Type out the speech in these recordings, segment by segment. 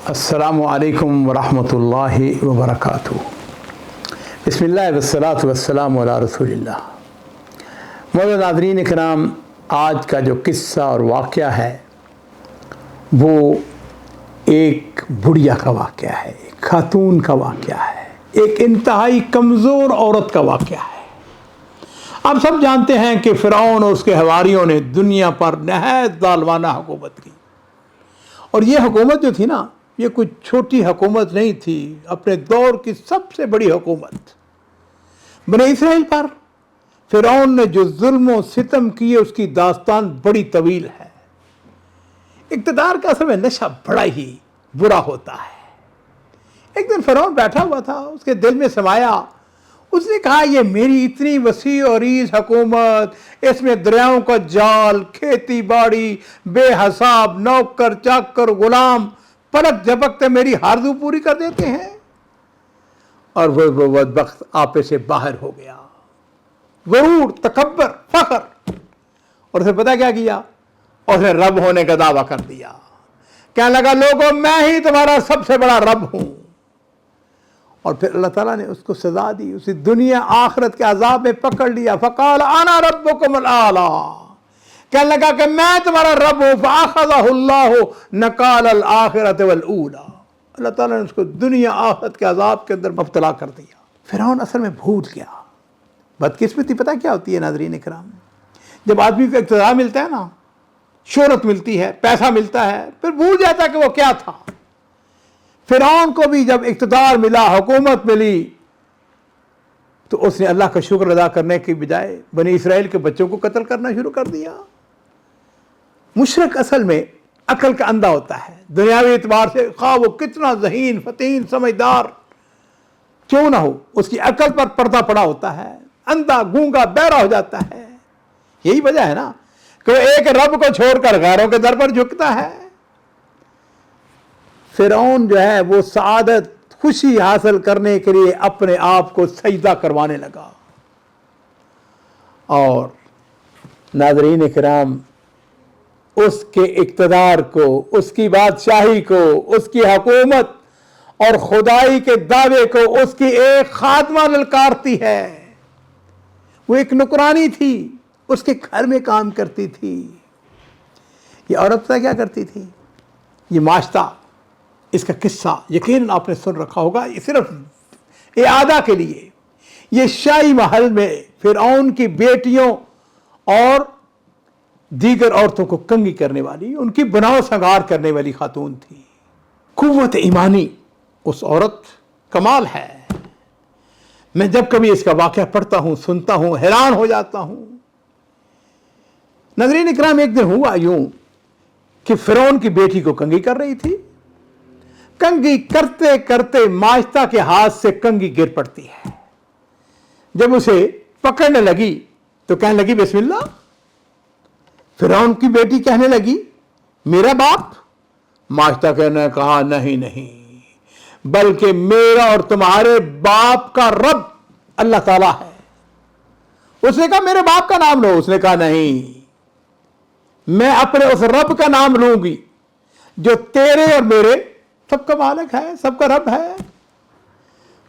अस्सलामु अलैकुम वरहमतुल्लाहि वबरकातुहू। बिस्मिल्लाह वस्सलातु वस्सलामु अला रसूलिल्लाह। मौलाना नाज़रीन इकराम, आज का जो किस्सा और वाक़या है वो एक बुढ़िया का वाक़या है, एक खातून का वाक़या है, एक इंतहाई कमज़ोर औरत का वाक़या है। आप सब जानते हैं कि फ़िरौन और उसके हवारियों ने दुनिया पर नहायत ज़ालिमाना हुकूमत की, और ये हुकूमत जो थी ना, ये कोई छोटी हुकूमत नहीं थी, अपने दौर की सबसे बड़ी हुकूमत। बने इसराइल पर फ़िरौन ने जो जुल्म और सितम किए उसकी दास्तान बड़ी तवील है। इक़्तिदार का असल में नशा बड़ा ही बुरा होता है। एक दिन फ़िरौन बैठा हुआ था, उसके दिल में समाया, उसने कहा ये मेरी इतनी वसी और अरीज़ हुकूमत, इसमें दरियाओं का जाल, खेती बाड़ी, बेहसाब नौकर चाकर गुलाम पलक झपकते मेरी आरज़ू पूरी कर देते हैं। और वो बदबख्त आपे से बाहर हो गया, गरूर, तकब्बर, फख्र। और उसने पता क्या किया, उसने रब होने का दावा कर दिया। कहने लगा, लोगों मैं ही तुम्हारा सबसे बड़ा रब हूं। और फिर अल्लाह ताला ने उसको सजा दी, उसी दुनिया आखिरत के अजाब में पकड़ लिया। फ़क़ाल अना रब्बुकुमुल आला, कहने लगा कि मैं तुम्हारा रब हूं। फ़अख़ज़हुल्लाहु नकालल आखिरत वल ऊला, अल्लाह ताला ने उसको दुनिया आखिरत के अजाब के अंदर मुब्तला कर दिया। फ़िरौन असल में भूल गया। बदकिस्मती पता क्या होती है नाज़रीन इकराम, जब आदमी को इक़्तिदार मिलता है ना, शोहरत मिलती है, पैसा मिलता है, फिर भूल जाता है कि वो क्या था। फ़िरौन को भी जब इक़्तिदार मिला, हुकूमत मिली, तो उसने अल्लाह का शुक्र अदा करने की बजाय बनी इसराइल के बच्चों को कत्ल करना शुरू कर दिया। मुशरिक असल में अकल का अंधा होता है, दुनियावी एतबार से खा वो कितना ज़हीन फतीन समझदार क्यों ना हो, उसकी अकल पर पर्दा पड़ा होता है, अंधा गूंगा बहरा हो जाता है। यही वजह है ना कि वो एक रब को छोड़कर गैरों के दर पर झुकता है। फ़िरौन जो है वो सआदत खुशी हासिल करने के लिए अपने आप को सजदा करवाने लगा। और नाज़रीन इकराम, उसके इक़्तिदार को, उसकी बादशाही को, उसकी हुकूमत और खुदाई के दावे को उसकी एक खादमा ललकारती है। वो एक नौकरानी थी, उसके घर में काम करती थी। ये औरत क्या करती थी, ये माश्ता, इसका किस्सा यकीन आपने सुन रखा होगा। ये सिर्फ इआदा के लिए, ये शाही महल में फ़िरौन की बेटियों और दीगर औरतों को कंगी करने वाली, उनकी बनाव संगार करने वाली खातून थी। कुव्वत ईमानी उस औरत कमाल है। मैं जब कभी इसका वाक़या पढ़ता हूँ, सुनता हूँ, हैरान हो जाता हूँ। नाज़रीन इकराम, एक दिन हुआ यूं कि फ़िरौन की बेटी को कंगी कर रही थी। कंगी करते करते माश्ता के हाथ से कंगी गिर पड़ती है। जब उसे पकड़ने लगी तो कहने लगी बिस्मिल्लाह। फ़िरौन की बेटी कहने लगी मेरा बाप। माश्ता कहने कहा नहीं नहीं, बल्कि मेरा और तुम्हारे बाप का रब अल्लाह ताला है। उसने कहा मेरे बाप का नाम लो। उसने कहा नहीं, मैं अपने उस रब का नाम लूंगी जो तेरे और मेरे सबका मालिक है, सबका रब है।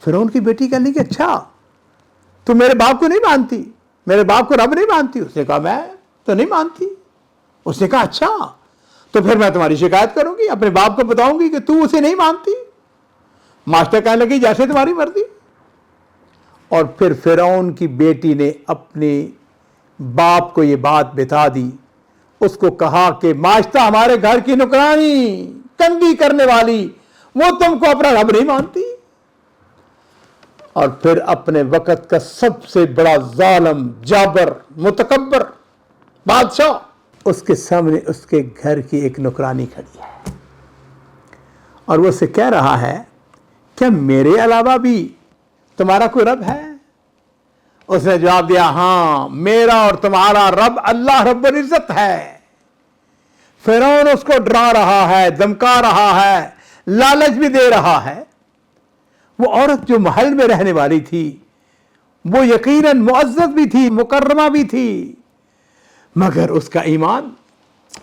फ़िरौन की बेटी कहने की अच्छा तू मेरे बाप को नहीं मानती, मेरे बाप को रब नहीं मानती। उसने कहा मैं तो नहीं मानती। उसने कहा अच्छा तो फिर मैं तुम्हारी शिकायत करूंगी, अपने बाप को बताऊंगी कि तू उसे नहीं मानती। मास्टर कहने लगी जैसे तुम्हारी मर्जी। और फिर फ़िरौन की बेटी ने अपने बाप को ये बात बता दी। उसको कहा कि माश्ता हमारे घर की नौकरानी, कंगी करने वाली, वो तुमको अपना रब नहीं मानती। और फिर अपने वक़्त का सबसे बड़ा जालिम, जाबर, मुतकब्बर बादशाह, उसके सामने उसके घर की एक नौकरानी खड़ी है और वो उससे कह रहा है क्या मेरे अलावा भी तुम्हारा कोई रब है? उसने जवाब दिया हाँ, मेरा और तुम्हारा रब अल्लाह रब्बुल इज्जत है। फ़िरौन उसको डरा रहा है, धमका रहा है, लालच भी दे रहा है। वो औरत जो महल में रहने वाली थी वो यकीनन मुअज़्ज़ज़ भी थी, मुकर्रमा भी थी, मगर उसका ईमान,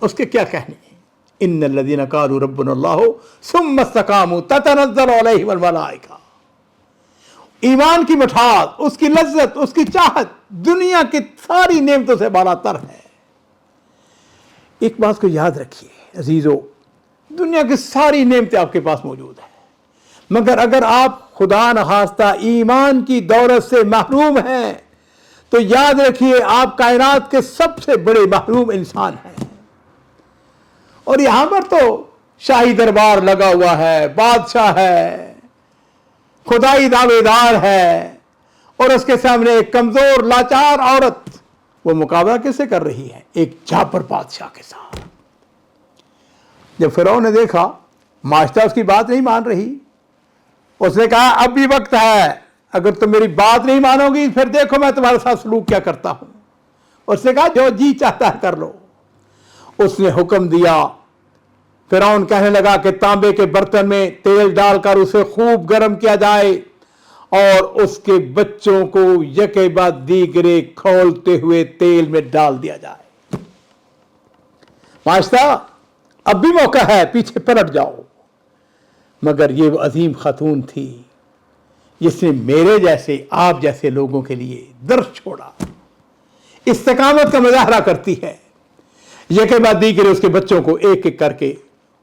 उसके क्या कहने। ان الذین قالوا ربنا اللہ ثم استقاموا تتنزل علیہم الملائکہ. ایمان کی مٹھاس، اس کی لذت، اس کی چاہت دنیا کی ساری نعمتوں سے بالا تر ہے. ایک بات کو یاد رکھیے عزیزو، دنیا کی ساری نعمتیں آپ کے پاس موجود ہیں، مگر اگر آپ خدا نخواستہ ایمان کی دولت سے محروم ہیں تو یاد رکھیے آپ کائنات کے سب سے بڑے محروم انسان ہیں. اور یہاں پر تو شاہی دربار لگا ہوا ہے، بادشاہ ہے، خدائی دعوے دار ہے، اور اس کے سامنے ایک کمزور لاچار عورت، وہ مقابلہ کس سے کر رہی ہے؟ ایک جابر بادشاہ کے ساتھ. جب فرعون نے دیکھا معاشرہ اس کی بات نہیں مان رہی، اس نے کہا اب بھی وقت ہے، اگر تم میری بات نہیں مانو گی پھر دیکھو میں تمہارے ساتھ سلوک کیا کرتا ہوں. اس نے کہا جو جی چاہتا ہے کر لو. اس نے حکم دیا. فرعون کہنے لگا کہ تانبے کے برتن میں تیل ڈال کر اسے خوب گرم کیا جائے اور اس کے بچوں کو یکے بعد دیگرے کھولتے ہوئے تیل میں ڈال دیا جائے. معاشرہ اب بھی موقع ہے، پیچھے پلٹ جاؤ. مگر یہ وہ عظیم خاتون تھی جس نے میرے جیسے آپ جیسے لوگوں کے لیے درس چھوڑا. استقامت کا مظاہرہ کرتی ہے. یکے بعد دیگرے اس کے بچوں کو ایک ایک کر کے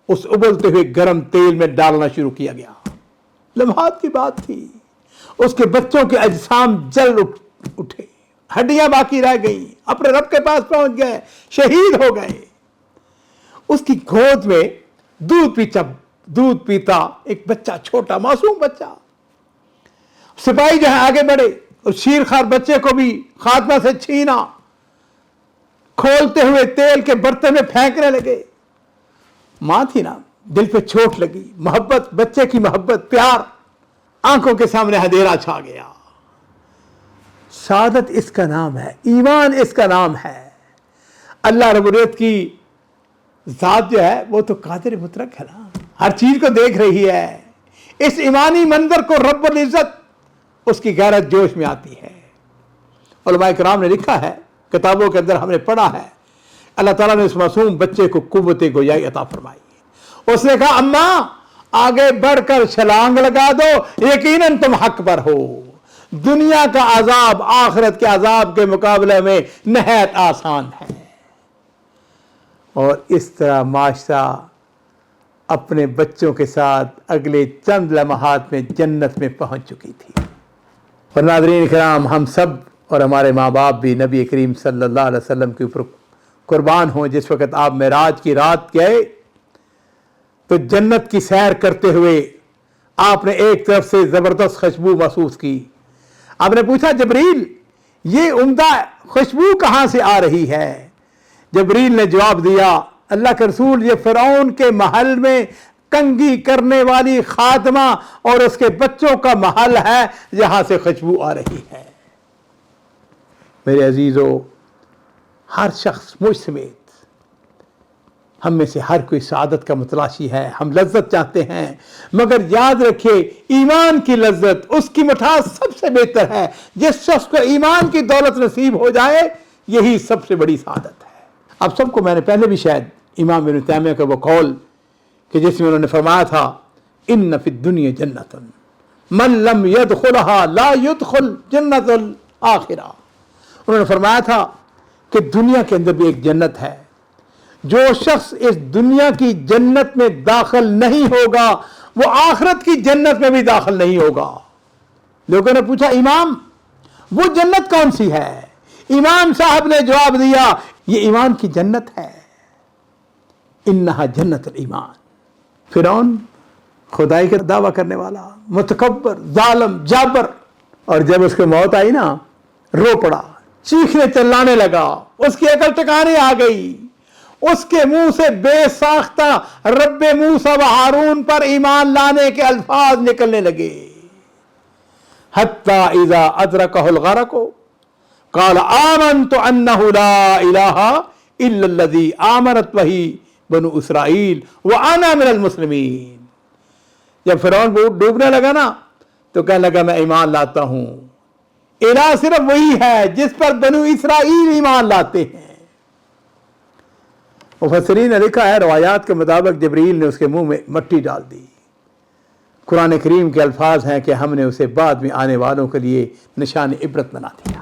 اس ابلتے ہوئے گرم تیل میں ڈالنا شروع کیا گیا. لمحات کی بات تھی، اس کے بچوں کے اجسام جل اٹھے، ہڈیاں باقی رہ گئیں، اپنے رب کے پاس پہنچ گئے، شہید ہو گئے. اس کی گود میں دودھ پیتا ایک بچہ، چھوٹا معصوم بچہ. سپاہی جو ہے آگے بڑھے، اس شیرخوار بچے کو بھی خاتمہ سے چھینا، کھولتے ہوئے تیل کے برتن میں پھینکنے لگے. ماں تھی نا، دل پہ چوٹ لگی. محبت، بچے کی محبت، پیار، آنکھوں کے سامنے اندھیرا چھا گیا. سعادت اس کا نام ہے، ایمان اس کا نام ہے. اللہ رب العزت کی ذات جو ہے وہ تو قادر مطلق ہے نا، ہر چیز کو دیکھ رہی ہے. اس ایمانی منظر کو رب العزت اس کی غیرت جوش میں آتی ہے. علماء کرام نے لکھا ہے، کتابوں کے اندر ہم نے پڑھا ہے، اللہ تعالیٰ نے اس معصوم بچے کو قوت گویائی عطا فرمائی. اس نے کہا اماں آگے بڑھ کر چھلانگ لگا دو، یقیناً تم حق پر ہو. دنیا کا عذاب آخرت کے عذاب کے مقابلے میں نہایت آسان ہے. اور اس طرح معاشرہ اپنے بچوں کے ساتھ اگلے چند لمحات میں جنت میں پہنچ چکی تھی. اور ناظرین کرام، ہم سب اور ہمارے ماں باپ بھی نبی کریم صلی اللہ علیہ وسلم کے اوپر قربان ہوں. جس وقت آپ معراج کی رات گئے تو جنت کی سیر کرتے ہوئے آپ نے ایک طرف سے زبردست خوشبو محسوس کی. آپ نے پوچھا جبریل یہ عمدہ خوشبو کہاں سے آ رہی ہے؟ جبریل نے جواب دیا اللہ کے رسول یہ فرعون کے محل میں کنگھی کرنے والی خادمہ اور اس کے بچوں کا محل ہے جہاں سے خوشبو آ رہی ہے. میرے عزیزو، ہر شخص مجھ سمیت ہم میں سے ہر کوئی سعادت کا متلاشی ہے. ہم لذت چاہتے ہیں، مگر یاد رکھیے ایمان کی لذت، اس کی مٹھاس سب سے بہتر ہے. جس شخص کو ایمان کی دولت نصیب ہو جائے یہی سب سے بڑی سعادت ہے. اب سب کو میں نے پہلے بھی شاید امام ابن تیمیہ کا وہ قول کہ جس میں انہوں نے فرمایا تھا ان فی الدنیا جنۃ من لم يدخلها لا يدخل جنت الاخرہ. انہوں نے فرمایا تھا کہ دنیا کے اندر بھی ایک جنت ہے، جو شخص اس دنیا کی جنت میں داخل نہیں ہوگا وہ آخرت کی جنت میں بھی داخل نہیں ہوگا. لوگوں نے پوچھا امام وہ جنت کون سی ہے؟ امام صاحب نے جواب دیا یہ ایمان کی جنت ہے. انہا جنت الایمان. فرعون خدائی کا دعویٰ کرنے والا، متکبر، ظالم، جابر، اور جب اس کو موت آئی نا رو پڑا، چیخنے چلانے لگا، اس کی عقل ٹکانے آ گئی. اس کے منہ سے بے ساختہ رب موسیٰ و ہارون پر ایمان لانے کے الفاظ نکلنے لگے. حتی اذا ادرکہ الغرق قال آمنت انہ لا الہ الا الذی آمنت بہ بنو اسرائیل وانا من المسلمین. جب فرعون ڈوبنے لگا نا تو کہنے لگا میں ایمان لاتا ہوں، الہ صرف وہی ہے جس پر بنو اسرائیل ایمان لاتے ہیں. مفسرین نے لکھا ہے روایات کے مطابق جبریل نے اس کے منہ میں مٹی ڈال دی۔ قرآن کریم کے الفاظ ہیں کہ ہم نے اسے بعد میں آنے والوں کے لیے نشان عبرت بنا دی۔